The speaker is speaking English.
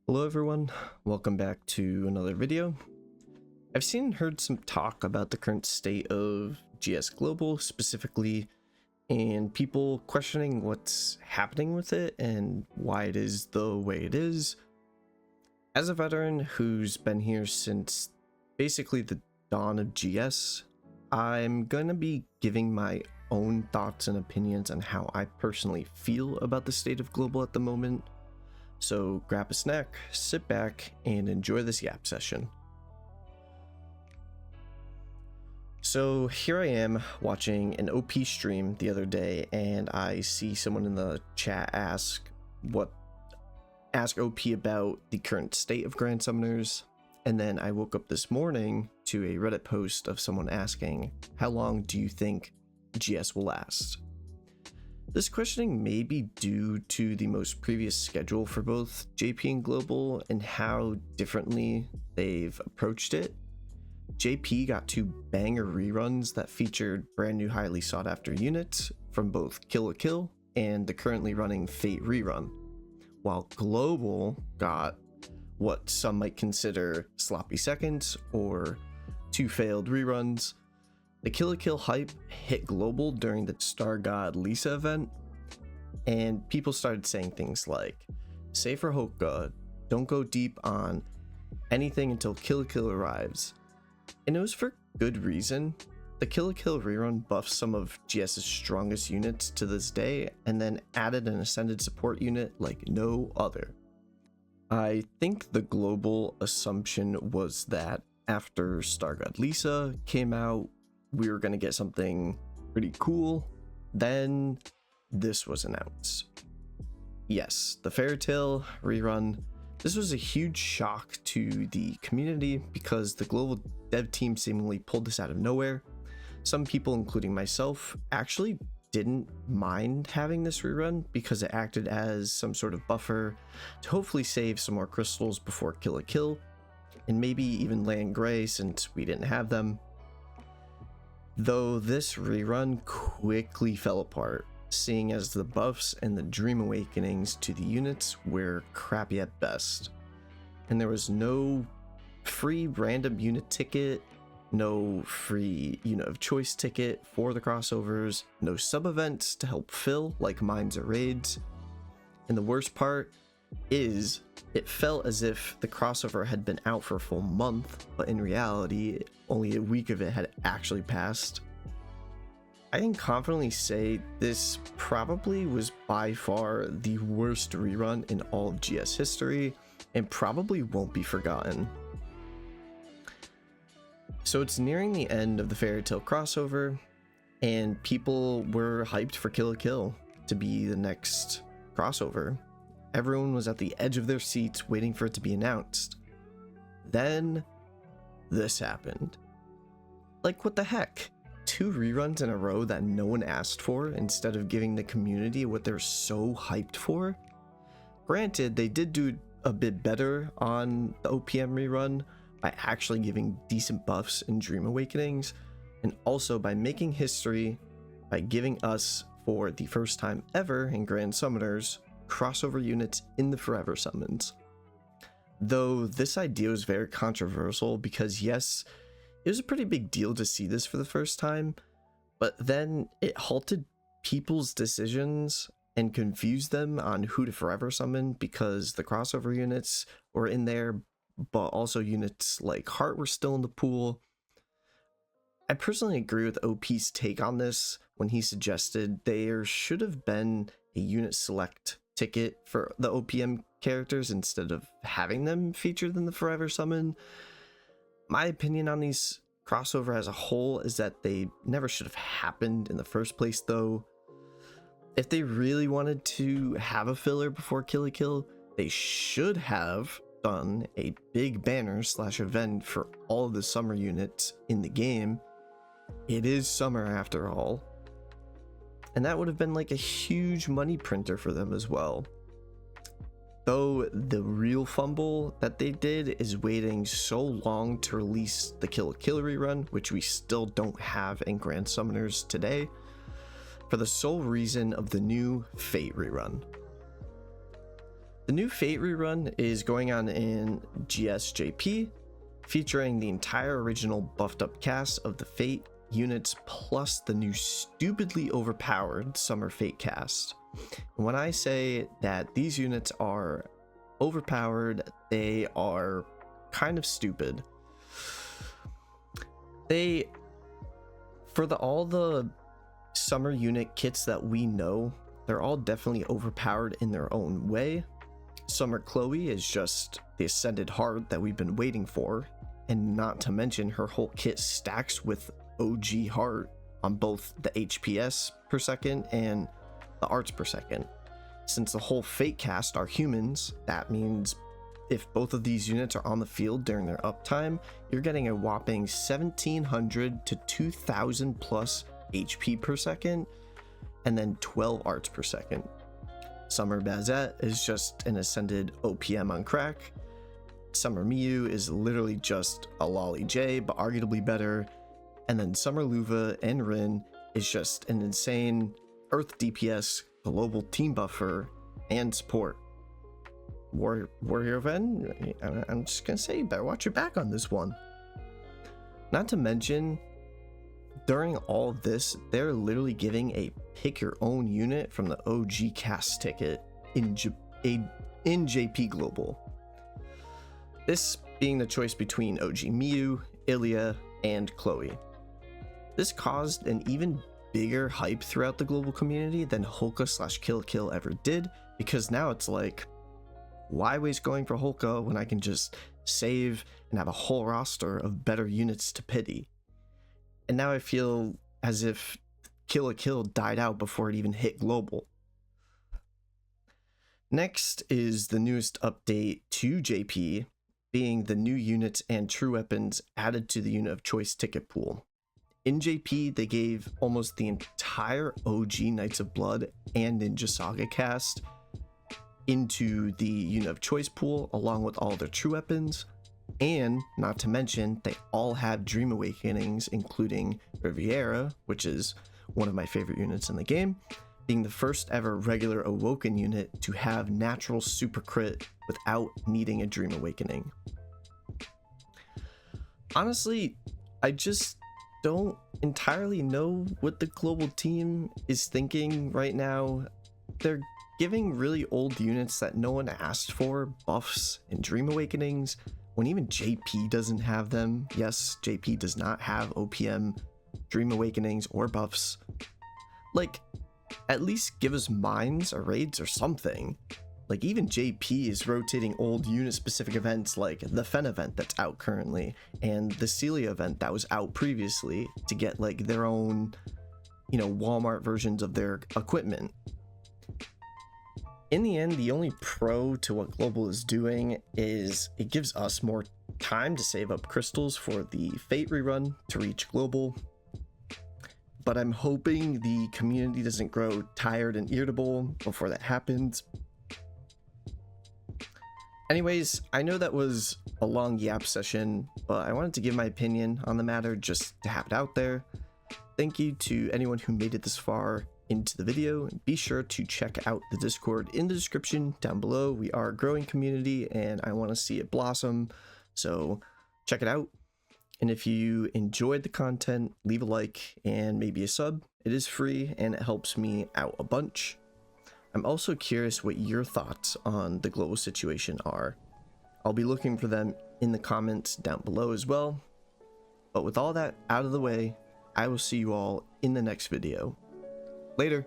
Hello everyone, welcome back to another video. I've seen and heard some talk about the current state of GS Global specifically, and people questioning what's happening with it and why it is the way it is. As a veteran who's been here since basically the dawn of GS, I'm going to be giving my own thoughts and opinions on how I personally feel about the state of Global at the moment. So grab a snack, sit back, and enjoy this yap session. So here I am watching an OP stream the other day, and I see someone in the chat ask OP about the current state of Grand Summoners, and then I woke up this morning to a Reddit post of someone asking, how long do you think GS will last? This questioning may be due to the most previous schedule for both JP and Global and how differently they've approached it. JP got two banger reruns that featured brand new highly sought after units from both Kill la Kill and the currently running Fate rerun, while Global got what some might consider sloppy seconds or two failed reruns. The Kill la Kill hype hit Global during the Star God Lisa event, and people started saying things like, save for Hoka, don't go deep on anything until Kill la Kill arrives. And it was for good reason. The Kill la Kill rerun buffed some of GS's strongest units to this day, and then added an ascended support unit like no other. I think the Global assumption was that after Star God Lisa came out, we were going to get something pretty cool. Then this was announced. Yes, the Fairy Tail rerun. This was a huge shock to the community because the Global dev team seemingly pulled this out of nowhere. Some people, including myself, actually didn't mind having this rerun because it acted as some sort of buffer to hopefully save some more crystals before Kill la Kill, and maybe even land Gray since we didn't have them. Though this rerun quickly fell apart, seeing as the buffs and the dream awakenings to the units were crappy at best. And there was no free random unit ticket, no free unit of choice ticket for the crossovers, no sub events to help fill like mines or raids. And the worst part is it felt as if the crossover had been out for a full month, but in reality only a week of it had actually passed. I can confidently say this probably was by far the worst rerun in all of GS history and probably won't be forgotten. So it's nearing the end of the Fairy Tail crossover, and people were hyped for Kill la Kill to be the next crossover. Everyone was at the edge of their seats waiting for it to be announced. Then this happened. Like, what the heck? Two reruns in a row that no one asked for instead of giving the community what they're so hyped for? Granted, they did do a bit better on the OPM rerun by actually giving decent buffs and dream awakenings, and also by making history by giving us, for the first time ever in Grand Summoners, crossover units in the Forever Summons. Though this idea was very controversial because yes, it was a pretty big deal to see this for the first time, but then it halted people's decisions and confused them on who to Forever Summon because the crossover units were in there, but also units like Heart were still in the pool. I personally agree with OP's take on this when he suggested there should have been a unit select ticket for the OPM characters instead of having them featured in the Forever Summon. My opinion on these crossover as a whole is that they never should have happened in the first place though. If they really wanted to have a filler before Kill la Kill, they should have done a big banner / event for all of the summer units in the game. It is summer after all. And that would have been like a huge money printer for them as well. Though the real fumble that they did is waiting so long to release the Kill la Kill rerun, which we still don't have in Grand Summoners today, for the sole reason of the new Fate rerun. The new Fate rerun is going on in GSJP, featuring the entire original buffed up cast of the Fate units plus the new stupidly overpowered Summer Fate cast. And when I say that these units are overpowered, they are kind of stupid. All the summer unit kits that we know, they're all definitely overpowered in their own way. Summer Chloe is just the Ascended Heart that we've been waiting for, and not to mention her whole kit stacks with OG Heart on both the HPS per second and the arts per second. Since the whole Fate cast are humans, that means if both of these units are on the field during their uptime, you're getting a whopping 1700 to 2000 plus HP per second, and then 12 arts per second. Summer Bazette is just an ascended OPM on crack. Summer Miyu is literally just a Lolly J, but arguably better. And then Summer Luva and Rin is just an insane Earth DPS, global team buffer, and support. Warrior Ven, I'm just gonna say, you better watch your back on this one. Not to mention, during all of this, they're literally giving a pick your own unit from the OG cast ticket in JP Global. This being the choice between OG Miyu, Ilya, and Chloe. This caused an even bigger hype throughout the global community than Holka/Kill ever did, because now it's like, why waste going for Holka when I can just save and have a whole roster of better units to pity? And now I feel as if Kill died out before it even hit global. Next is the newest update to JP, being the new units and true weapons added to the unit of choice ticket pool. In JP, they gave almost the entire OG Knights of Blood and Ninja Saga cast into the unit of choice pool along with all their true weapons, and not to mention they all have Dream Awakenings, including Riviera, which is one of my favorite units in the game, being the first ever regular Awoken unit to have natural super crit without needing a Dream Awakening. Honestly, I just don't entirely know what the global team is thinking right now. They're giving really old units that no one asked for buffs and Dream Awakenings when even JP doesn't have them. Yes, JP does not have OPM, Dream Awakenings, or buffs. Like, at least give us mines or raids or something. Like, even JP is rotating old unit specific events like the Fen event that's out currently and the Celia event that was out previously to get like their own, Walmart versions of their equipment. In the end, the only pro to what Global is doing is it gives us more time to save up crystals for the Fate rerun to reach Global. But I'm hoping the community doesn't grow tired and irritable before that happens. Anyways, I know that was a long yap session, but I wanted to give my opinion on the matter just to have it out there. Thank you to anyone who made it this far into the video. Be sure to check out the Discord in the description down below. We are a growing community and I want to see it blossom, so check it out. And if you enjoyed the content, leave a like and maybe a sub. It is free and it helps me out a bunch. I'm also curious what your thoughts on the global situation are. I'll be looking for them in the comments down below as well. But with all that out of the way, I will see you all in the next video. Later.